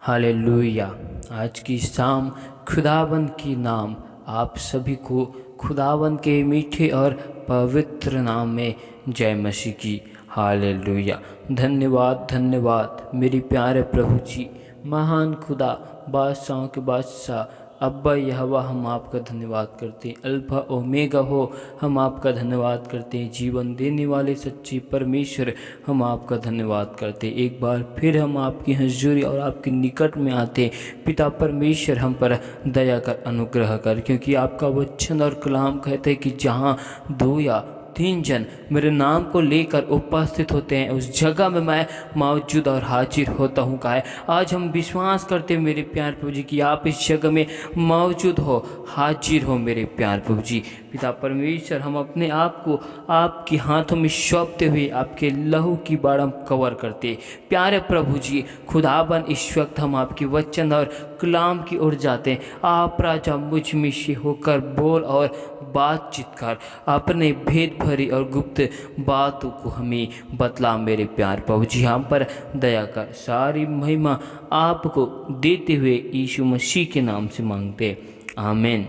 Hallelujah. आज की शाम खुदावंद की नाम आप सभी को खुदावंद के मीठे और पवित्र नाम में जय मसीह की। हालेलुया। धन्यवाद धन्यवाद मेरे प्यारे प्रभु जी, महान खुदा, बादशाहों के बादशाह अब्बा यहोवा, हम आपका धन्यवाद करते हैं। अल्फा ओमेगा हो, हम आपका धन्यवाद करते हैं। जीवन देने वाले सच्चे परमेश्वर, हम आपका धन्यवाद करते हैं। एक बार फिर हम आपकी हजूरी और आपके निकट में आते हैं। पिता परमेश्वर, हम पर दया कर, अनुग्रह कर, क्योंकि आपका वचन और कलाम कहते हैं कि जहाँ 2 या 3 जन मेरे नाम को लेकर उपस्थित होते हैं, उस जगह में मैं मौजूद और हाजिर होता हूँ। का है आज हम विश्वास करते हैं मेरे प्यार प्रभु जी कि आप इस जगह में मौजूद हो, हाजिर हो मेरे प्यार प्रभु जी। पिता परमेश्वर, हम अपने आप को आपके हाथों में सौंपते हुए आपके लहू की बाढ़ हम कवर करते। प्यारे प्रभु जी खुदाबन, इस वक्त हम आपके वचन और कलाम की ओर जाते हैं। आप राजा मुझ में से होकर बोल और बातचीत कर, अपने भेद भरी और गुप्त बातों को हमें बतला मेरे प्यार प्रभु जी। हम पर दया कर, सारी महिमा आपको देते हुए यीशु मसीह के नाम से मांगते, आमीन।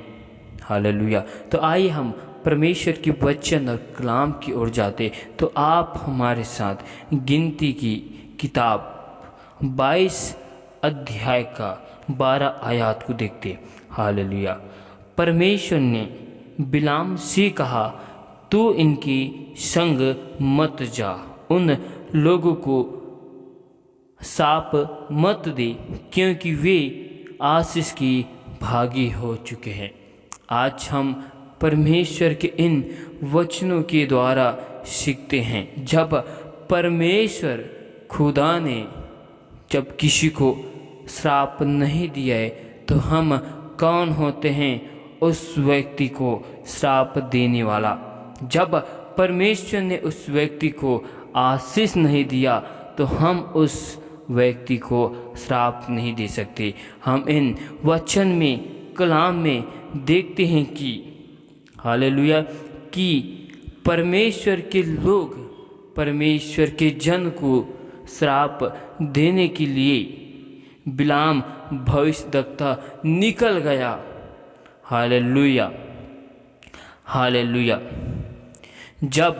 हालेलुया। तो आइए हम परमेश्वर की वचन और कलाम की ओर जाते। तो आप हमारे साथ गिनती की किताब 22 अध्याय का 12 आयत को देखते। हालेलुया। परमेश्वर ने बिलाम से कहा, तू इनकी संग मत जा, उन लोगों को साप मत दे, क्योंकि वे आशीष की भागी हो चुके हैं। आज हम परमेश्वर के इन वचनों के द्वारा सीखते हैं। जब परमेश्वर खुदा ने जब किसी को श्राप नहीं दिया है, तो हम कौन होते हैं? उस व्यक्ति को श्राप देने वाला। जब परमेश्वर ने उस व्यक्ति को आशीष नहीं दिया, तो हम उस व्यक्ति को श्राप नहीं दे सकते। हम इन वचन में, कलाम में देखते हैं कि हालेलुया, कि परमेश्वर के लोग परमेश्वर के जन को श्राप देने के लिए बिलाम भविष्यद्वक्ता निकल गया। Hallelujah hallelujah. जब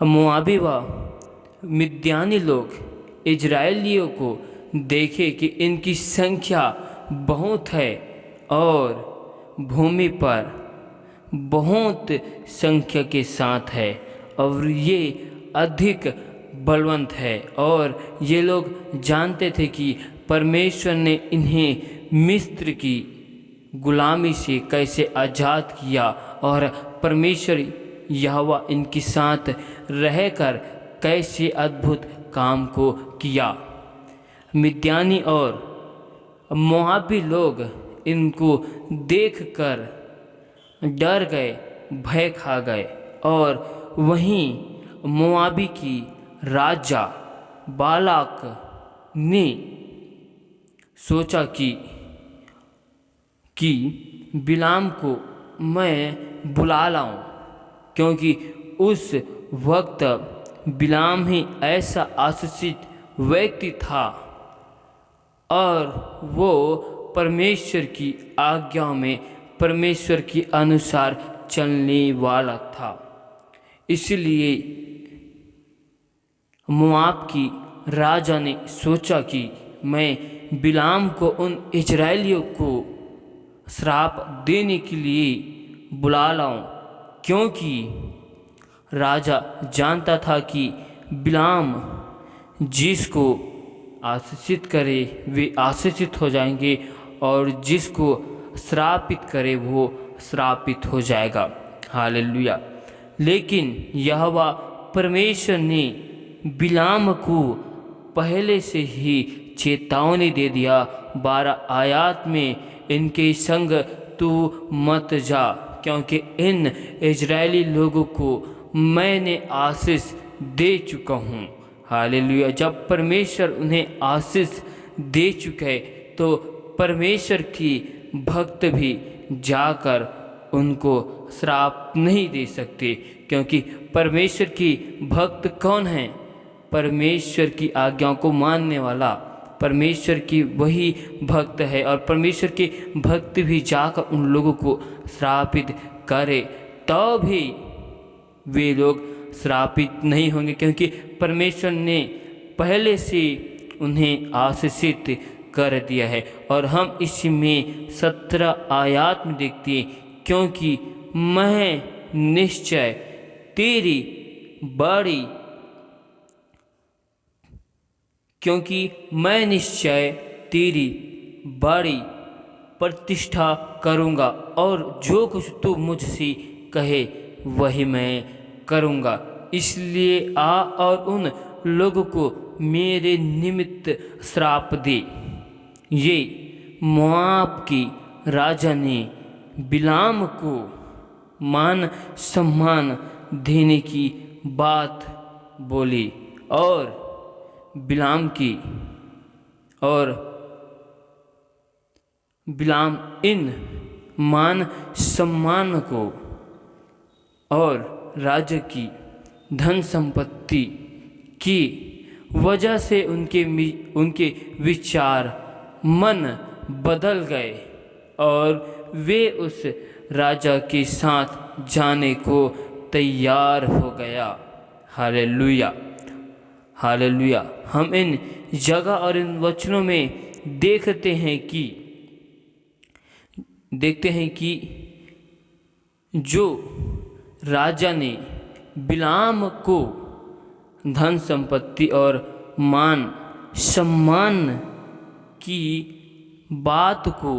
मोआबी व मिद्यानी लोग इजराइलियों को देखे कि इनकी संख्या बहुत है और भूमि पर बहुत संख्या के साथ है, और ये अधिक बलवंत है, और ये लोग जानते थे कि परमेश्वर ने इन्हें मिस्र की गुलामी से कैसे आज़ाद किया, और परमेश्वर यहोवा इनके साथ रहकर कैसे अद्भुत काम को किया। मिद्यानी और मोआबी लोग इनको देखकर डर गए, भय खा गए, और वहीं मोआबी की राजा बालाक ने सोचा कि बिलाम को मैं बुला लाऊं, क्योंकि उस वक्त बिलाम ही ऐसा आशीषित व्यक्ति था और वो परमेश्वर की आज्ञा में, परमेश्वर के अनुसार चलने वाला था। इसलिए मोआब की राजा ने सोचा कि मैं बिलाम को उन इजराइलियों को श्राप देने के लिए बुला लाऊं, क्योंकि राजा जानता था कि बिलाम जिसको आशीषित करे वे आशीषित हो जाएंगे, और जिसको श्रापित करे वो श्रापित हो जाएगा। हालेलुया। लेकिन यहोवा परमेश्वर ने बिलाम को पहले से ही चेतावनी दे दिया। 12 आयत में, इनके संग तू मत जा, क्योंकि इन इजरायली लोगों को मैंने आशीष दे चुका हूँ। हालेलुया। जब परमेश्वर उन्हें आशीष दे चुके, तो परमेश्वर की भक्त भी जाकर उनको श्राप नहीं दे सकते, क्योंकि परमेश्वर की भक्त कौन है? परमेश्वर की आज्ञाओं को मानने वाला परमेश्वर की वही भक्त है। और परमेश्वर के भक्त भी जाकर उन लोगों को श्रापित करे तो भी वे लोग श्रापित नहीं होंगे, क्योंकि परमेश्वर ने पहले से उन्हें आशीषित कर दिया है। और हम इसमें 17 आयत में देखते हैं, क्योंकि मैं निश्चय तेरी बड़ी प्रतिष्ठा करूँगा और जो कुछ तू मुझसे कहे वही मैं करूँगा। इसलिए आ और उन लोगों को मेरे निमित्त श्राप दे। ये मोआब की राजा ने बिलाम को मान सम्मान देने की बात बोली और बिलाम इन मान सम्मान को और राज्य की धन संपत्ति की वजह से उनके विचार मन बदल गए और वे उस राजा के साथ जाने को तैयार हो गया। Hallelujah, hallelujah. हम इन जगह और इन वचनों में देखते हैं कि जो राजा ने बिलाम को धन संपत्ति और मान सम्मान की बात को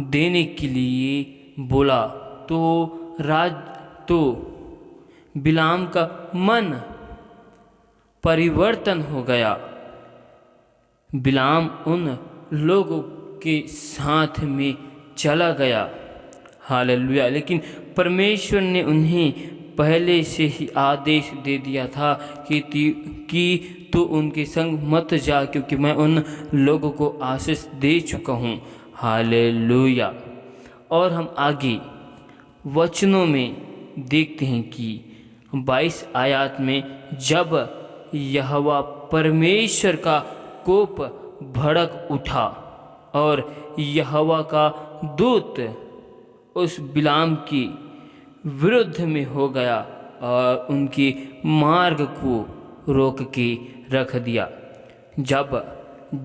देने के लिए बोला तो बिलाम का मन परिवर्तन हो गया। बिलाम उन लोगों के साथ में चला गया। हालेलुया। लेकिन परमेश्वर ने उन्हें पहले से ही आदेश दे दिया था कि तू उनके संग मत जा, क्योंकि मैं उन लोगों को आशीष दे चुका हूँ। हालेलुया। और हम आगे वचनों में देखते हैं कि 22 आयत में जब यहोवा परमेश्वर का कोप भड़क उठा और यहोवा का दूत उस बिलाम की विरुद्ध में हो गया और उनके मार्ग को रोक के रख दिया। जब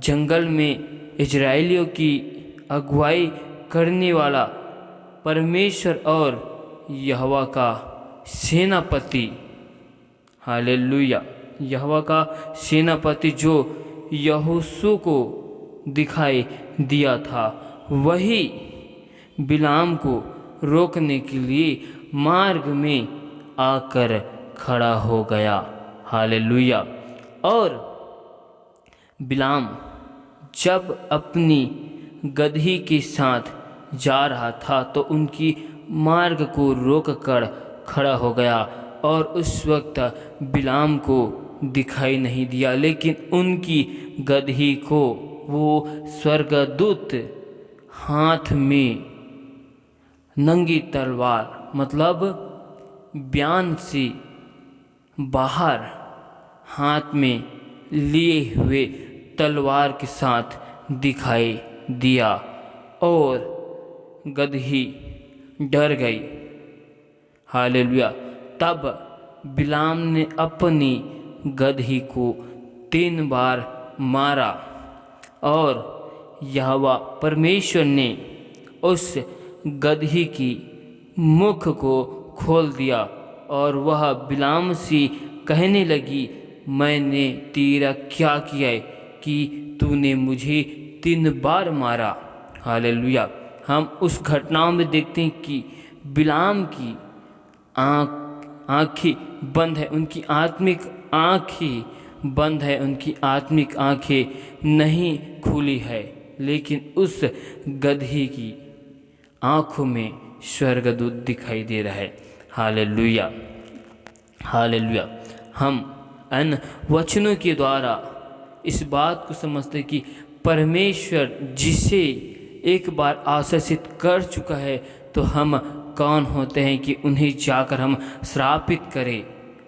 जंगल में इजराइलियों की अगुवाई करने वाला परमेश्वर और यहोवा का सेनापति, हालेलुया, यहोवा का सेनापति जो यहोशू को दिखाई दिया था, वही बिलाम को रोकने के लिए मार्ग में आकर खड़ा हो गया। हालेलुया। और बिलाम जब अपनी गदही के साथ जा रहा था तो उनकी मार्ग को रोककर खड़ा हो गया और उस वक्त बिलाम को दिखाई नहीं दिया, लेकिन उनकी गदही को वो स्वर्गदूत हाथ में नंगी तलवार, मतलब बयान से बाहर हाथ में लिए हुए तलवार के साथ दिखाई दिया और गदही डर गई। हालेलुया। तब बिलाम ने अपनी गदही को 3 बार मारा और यहोवा परमेश्वर ने उस गदही की मुख को खोल दिया और वह बिलाम से कहने लगी, मैंने तेरा क्या किया है कि तूने मुझे 3 बार मारा। हालेलुया। हम उस घटनाओं में देखते हैं कि बिलाम की आँखें बंद है, उनकी आत्मिक आँखें बंद है, उनकी आत्मिक आँखें नहीं खुली है, लेकिन उस गदही की आँखों में स्वर्गदूत दिखाई दे रहा है। Hallelujah, hallelujah. हम इन वचनों के द्वारा इस बात को समझते कि परमेश्वर जिसे एक बार आशीषित कर चुका है, तो हम कौन होते हैं कि उन्हें जाकर हम श्रापित करें।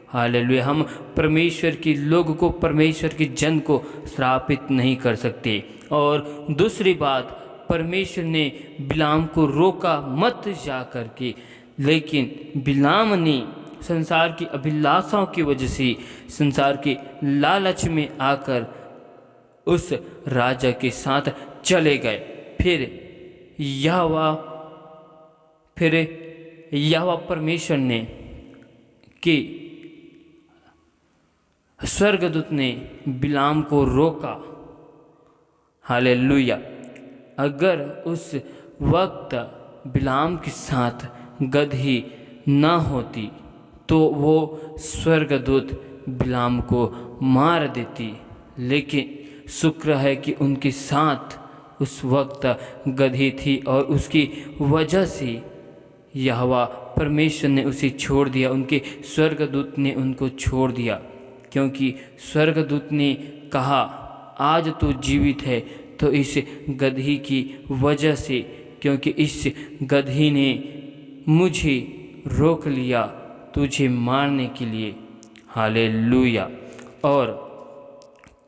हालेलुया। हम परमेश्वर के लोग को, परमेश्वर के जन को श्रापित नहीं कर सकते। और दूसरी बात, परमेश्वर ने बिलाम को रोका मत जा कर के, लेकिन बिलाम ने संसार की अभिलाषाओं की वजह से, संसार के लालच में आकर उस राजा के साथ चले गए। फिर यहोवा परमेश्वर ने कि स्वर्गदूत ने बिलाम को रोका। हालेलुया। अगर उस वक्त बिलाम के साथ गदही न होती तो वो स्वर्गदूत बिलाम को मार देती, लेकिन शुक्र है कि उनके साथ उस वक्त गदही थी और उसकी वजह से यहोवा परमेश्वर ने उसे छोड़ दिया, उनके स्वर्गदूत ने उनको छोड़ दिया, क्योंकि स्वर्गदूत ने कहा आज तू जीवित है तो इस गदही की वजह से, क्योंकि इस गदही ने मुझे रोक लिया तुझे मारने के लिए। हालेलुया। और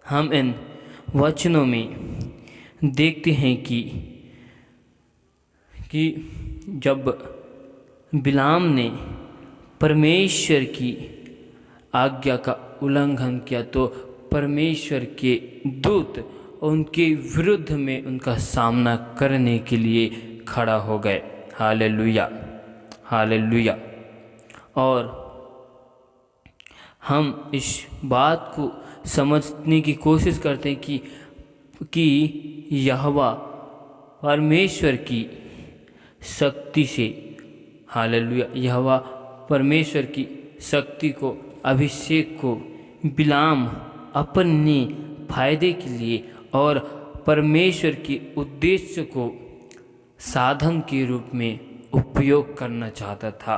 हम इन वचनों में देखते हैं कि जब बिलाम ने परमेश्वर की आज्ञा का उल्लंघन किया तो परमेश्वर के दूत उनके विरुद्ध में उनका सामना करने के लिए खड़ा हो गए। हालेलुया। हालेलुया। और हम इस बात को समझने की कोशिश करते हैं कि यहोवा परमेश्वर की शक्ति से, हालेलुया, यहोवा परमेश्वर की शक्ति को, अभिषेक को बिलाम अपने फायदे के लिए और परमेश्वर के उद्देश्य को साधन के रूप में उपयोग करना चाहता था।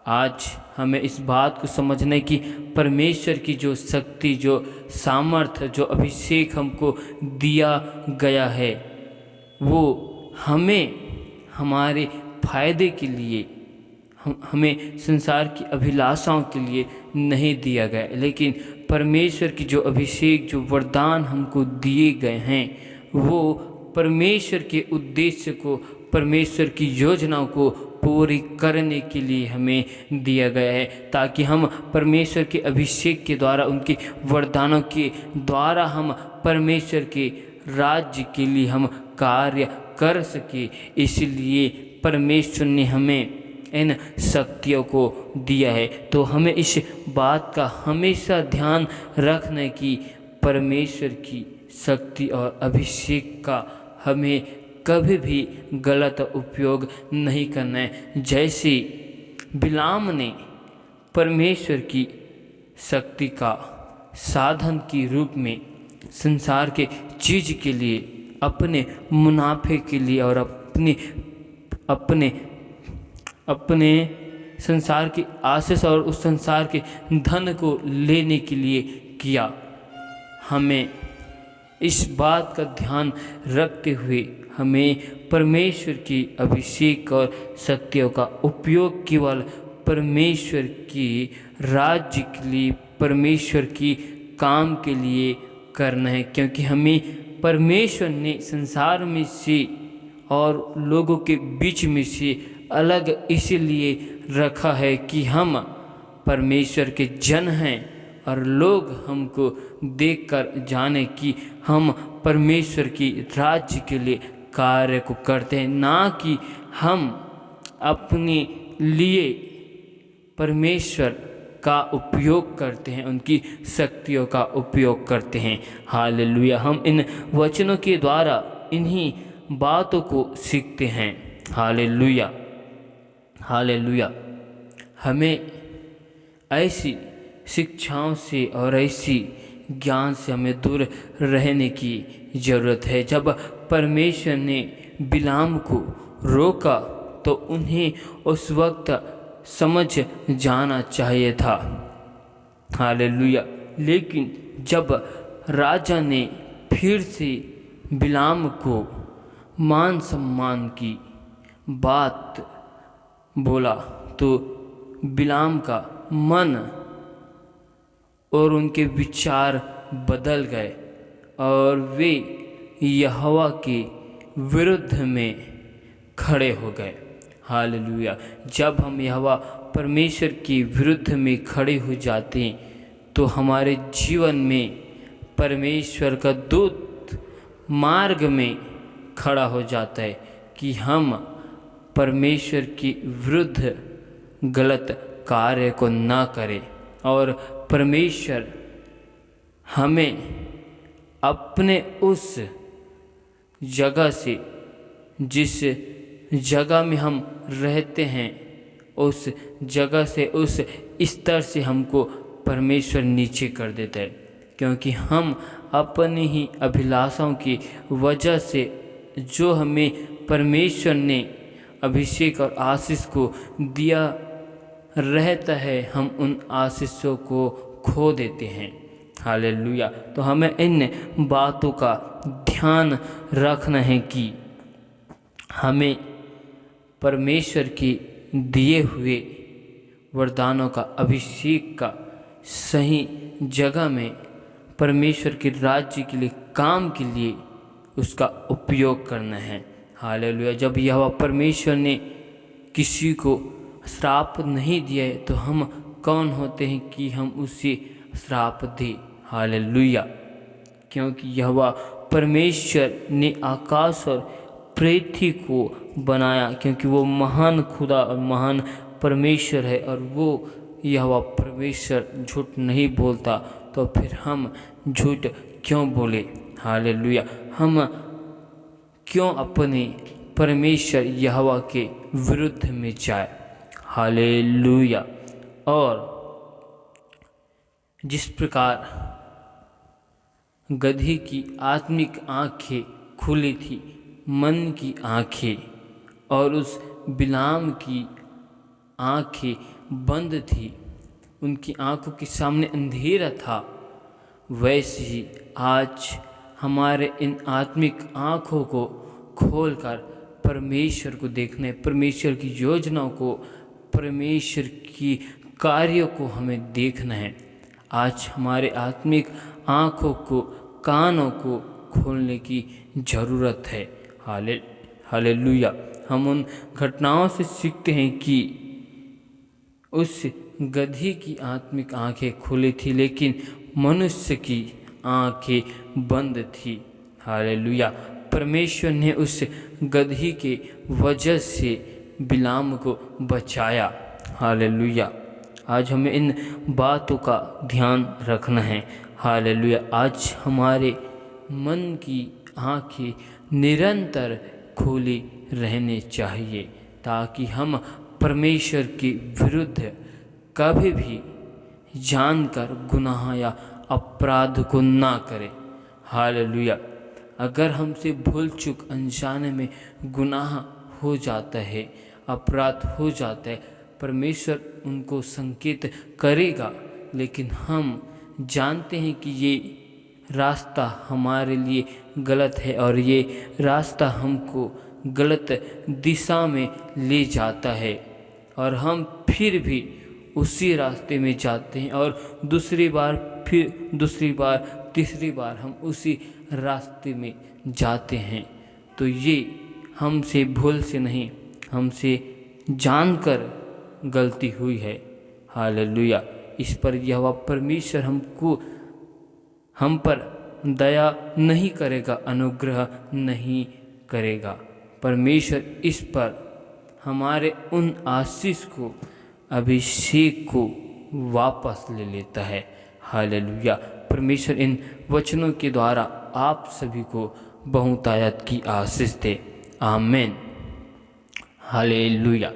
आज हमें इस बात को समझना कि परमेश्वर की जो शक्ति, जो सामर्थ्य, जो अभिषेक हमको दिया गया है वो हमें हमारे फायदे के लिए, हमें संसार की अभिलाषाओं के लिए नहीं दिया गया, लेकिन परमेश्वर की जो अभिषेक, जो वरदान हमको दिए गए हैं वो परमेश्वर के उद्देश्य को, परमेश्वर की योजनाओं को पूरी करने के लिए हमें दिया गया है, ताकि हम परमेश्वर के अभिषेक के द्वारा, उनके वरदानों के द्वारा हम परमेश्वर के राज्य के लिए हम कार्य कर सके। इसलिए परमेश्वर ने हमें इन शक्तियों को दिया है। तो हमें इस बात का हमेशा ध्यान रखना है कि परमेश्वर की शक्ति और अभिषेक का हमें कभी भी गलत उपयोग नहीं करना है। जैसे बिलाम ने परमेश्वर की शक्ति का साधन के रूप में संसार के चीज़ के लिए, अपने मुनाफे के लिए और अपने संसार की आशीष और उस संसार के धन को लेने के लिए किया। हमें इस बात का ध्यान रखते हुए हमें परमेश्वर की अभिषेक और शक्तियों का उपयोग केवल परमेश्वर की राज्य के लिए, परमेश्वर की काम के लिए करना है, क्योंकि हमें परमेश्वर ने संसार में से और लोगों के बीच में से अलग इसलिए रखा है कि हम परमेश्वर के जन हैं और लोग हमको देखकर जाने कि हम परमेश्वर की राज्य के लिए कार्य को करते हैं, ना कि हम अपने लिए परमेश्वर का उपयोग करते हैं, उनकी शक्तियों का उपयोग करते हैं। हालेलुया। हम इन वचनों के द्वारा इन्हीं बातों को सीखते हैं। हालेलुया। हालेलुया। हमें ऐसी शिक्षाओं से और ऐसी ज्ञान से हमें दूर रहने की ज़रूरत है। जब परमेश्वर ने बिलाम को रोका तो उन्हें उस वक्त समझ जाना चाहिए था। हालेलुया। लेकिन जब राजा ने फिर से बिलाम को मान सम्मान की बात बोला तो बिलाम का मन और उनके विचार बदल गए और वे यहोवा के विरुद्ध में खड़े हो गए। हालेलुया। जब हम यहोवा परमेश्वर के विरुद्ध में खड़े हो जाते हैं तो हमारे जीवन में परमेश्वर का दूत मार्ग में खड़ा हो जाता है कि हम परमेश्वर के विरुद्ध गलत कार्य को ना करें और परमेश्वर हमें अपने उस जगह से, जिस जगह में हम रहते हैं, उस जगह से, उस स्तर से हमको परमेश्वर नीचे कर देता है, क्योंकि हम अपनी ही अभिलाषाओं की वजह से जो हमें परमेश्वर ने अभिषेक और आशीष को दिया रहता है, हम उन आशीषों को खो देते हैं। हालेलुया। तो हमें इन बातों का ध्यान रखना है कि हमें परमेश्वर के दिए हुए वरदानों का, अभिषेक का सही जगह में परमेश्वर के राज्य के लिए, काम के लिए उसका उपयोग करना है। हालेलुया। जब यहोवा परमेश्वर ने किसी को श्राप नहीं दिया है तो हम कौन होते हैं कि हम उसे श्राप दें। हालेलुया। क्योंकि यहोवा परमेश्वर ने आकाश और पृथ्वी को बनाया, क्योंकि वो महान खुदा और महान परमेश्वर है और वो यहोवा परमेश्वर झूठ नहीं बोलता, तो फिर हम झूठ क्यों बोले। हालेलुया। हम क्यों अपने परमेश्वर यहोवा के विरुद्ध में जाए। हालेलुया। और जिस प्रकार गधी की आत्मिक आंखें खुली थी, मन की आंखें, और उस बिलाम की आंखें बंद थी, उनकी आंखों के सामने अंधेरा था, वैसे ही आज हमारे इन आत्मिक आंखों को खोलकर परमेश्वर को देखना है, परमेश्वर की योजनाओं को, परमेश्वर की कार्यों को हमें देखना है। आज हमारे आत्मिक आंखों को, कानों को खोलने की ज़रूरत है। हालेलुया। हम उन घटनाओं से सीखते हैं कि उस गधी की आत्मिक आंखें खुली थी लेकिन मनुष्य की आंखें बंद थी। हालेलुया। परमेश्वर ने उस गधी के वजह से बिलाम को बचाया। हालेलुया। आज हमें इन बातों का ध्यान रखना है। हालेलुया। आज हमारे मन की आंखें निरंतर खुली रहनी चाहिए ताकि हम परमेश्वर के विरुद्ध कभी भी जानकर गुनाह या अपराध को ना करें। हालेलुया। अगर हमसे भूल चूक अनजाने में गुनाह हो जाता है, अपराध हो जाता है, परमेश्वर उनको संकेत करेगा, लेकिन हम जानते हैं कि ये रास्ता हमारे लिए गलत है और ये रास्ता हमको गलत दिशा में ले जाता है और हम फिर भी उसी रास्ते में जाते हैं और दूसरी बार, फिर दूसरी बार, तीसरी बार हम उसी रास्ते में जाते हैं। तो ये हमसे भूल से नहीं, हमसे जानकर गलती हुई है। हालेलुया। इस पर यहोवा परमेश्वर हम पर दया नहीं करेगा, अनुग्रह नहीं करेगा। परमेश्वर इस पर हमारे उन आशीष को, अभिषेक को वापस ले लेता है। हालेलुया। परमेश्वर इन वचनों के द्वारा आप सभी को बहुतायत की आशीष दे। आमीन। हालेलुया।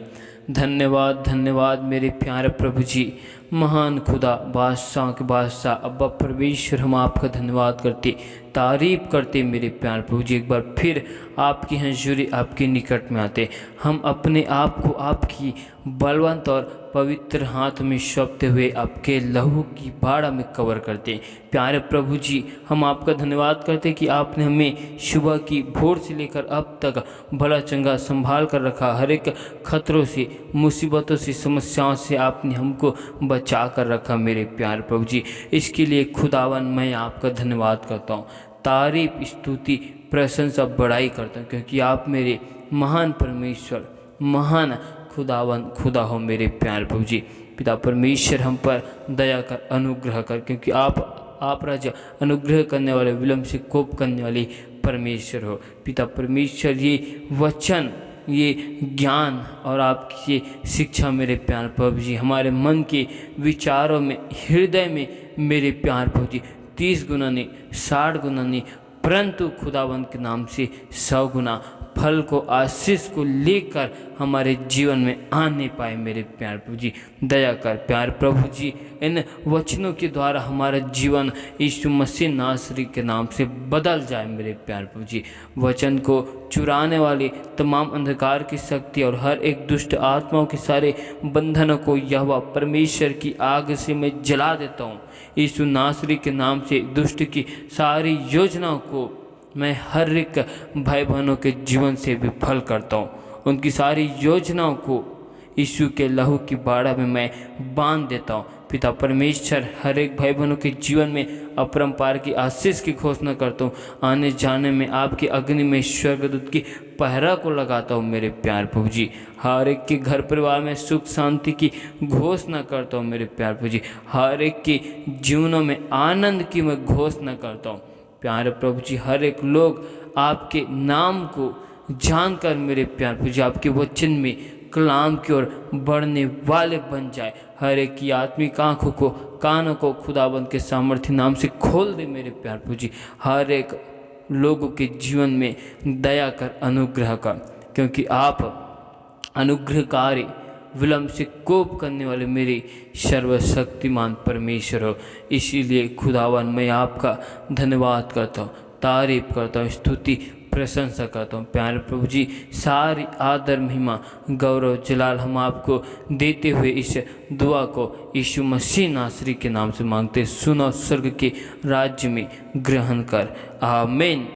धन्यवाद, धन्यवाद मेरे प्यारे प्रभु जी, महान खुदा, बादशाह के बादशाह, अब्बा परमेश्वर, हम आपका धन्यवाद करते तारीफ करते मेरे प्यारे प्रभु जी। एक बार फिर आपकी हजूरी आपके निकट में आते, हम अपने आप को आपकी बलवंत और पवित्र हाथ में सौंपते हुए आपके लहू की बाड़ा में कवर करते। प्यारे प्रभु जी, हम आपका धन्यवाद करते कि आपने हमें सुबह की भोर से लेकर अब तक भला चंगा संभाल कर रखा। हर एक खतरों से, मुसीबतों से, समस्याओं से आपने हमको बचा कर रखा मेरे प्यारे प्रभु जी। इसके लिए खुदावन मैं आपका धन्यवाद करता हूँ, तारीफ, स्तुति, प्रशंसा, बड़ाई करता हूँ, क्योंकि आप मेरे महान परमेश्वर, महान खुदा हो मेरे प्यारे प्रभु जी। पिता परमेश्वर, हम पर दया कर, अनुग्रह कर, क्योंकि आप राजा अनुग्रह करने वाले, विलम्ब से कोप करने वाले परमेश्वर हो। पिता परमेश्वर, ये वचन, ये ज्ञान और आपकी शिक्षा मेरे प्यारे प्रभु जी हमारे मन के विचारों में, हृदय में मेरे प्यारे प्रभु जी 30 गुना नहीं, 60 गुना नहीं, परंतु खुदावंत के नाम से 100 गुना फल को, आशीष को लेकर हमारे जीवन में आने पाए मेरे प्यारे प्रभु जी। दया कर प्यारे प्रभु जी, इन वचनों के द्वारा हमारा जीवन यीशु मसीह नासरी के नाम से बदल जाए मेरे प्यारे प्रभु जी। वचन को चुराने वाली तमाम अंधकार की शक्ति और हर एक दुष्ट आत्माओं के सारे बंधनों को यहोवा परमेश्वर की आग से मैं जला देता हूँ। यीशु नासरी के नाम से दुष्ट की सारी योजनाओं को मैं हर एक भाई बहनों के जीवन से विफल करता हूँ। उनकी सारी योजनाओं को यीशु के लहू की बाड़ा में मैं बांध देता हूँ। पिता परमेश्वर, हर एक भाई बहनों के जीवन में अपरंपार की आशीष की घोषणा करता हूँ। आने जाने में आपकी अग्नि में स्वर्गदूत की पहरा को लगाता हूँ मेरे प्यारे प्रभु जी। हर एक के घर परिवार में सुख शांति की घोषणा करता हूँ मेरे प्यारे प्रभु जी। हर एक के जीवनों में आनंद की मैं घोषणा करता हूँ प्यारे प्रभु जी। हर एक लोग आपके नाम को जानकर मेरे प्यारे प्रभु जी आपके वचन में कलाम की ओर बढ़ने वाले बन जाए। हर एक की आत्मिक आँखों को, कानों को खुदाबंद के सामर्थ्य नाम से खोल दे मेरे प्यारे प्रभु जी। हर एक लोगों के जीवन में दया कर, अनुग्रह कर, क्योंकि आप अनुग्रहकारी, विलम्ब से कोप करने वाले मेरे सर्वशक्तिमान परमेश्वर हो। इसीलिए खुदावन मैं आपका धन्यवाद करता हूँ, तारीफ करता हूँ, स्तुति प्रशंसा करता हूँ प्यारे प्रभु जी। सारी आदर, महिमा, गौरव, जलाल हम आपको देते हुए इस दुआ को यीशु मसीह नासरी के नाम से मांगते। सुनो, स्वर्ग के राज्य में ग्रहण कर। आमीन।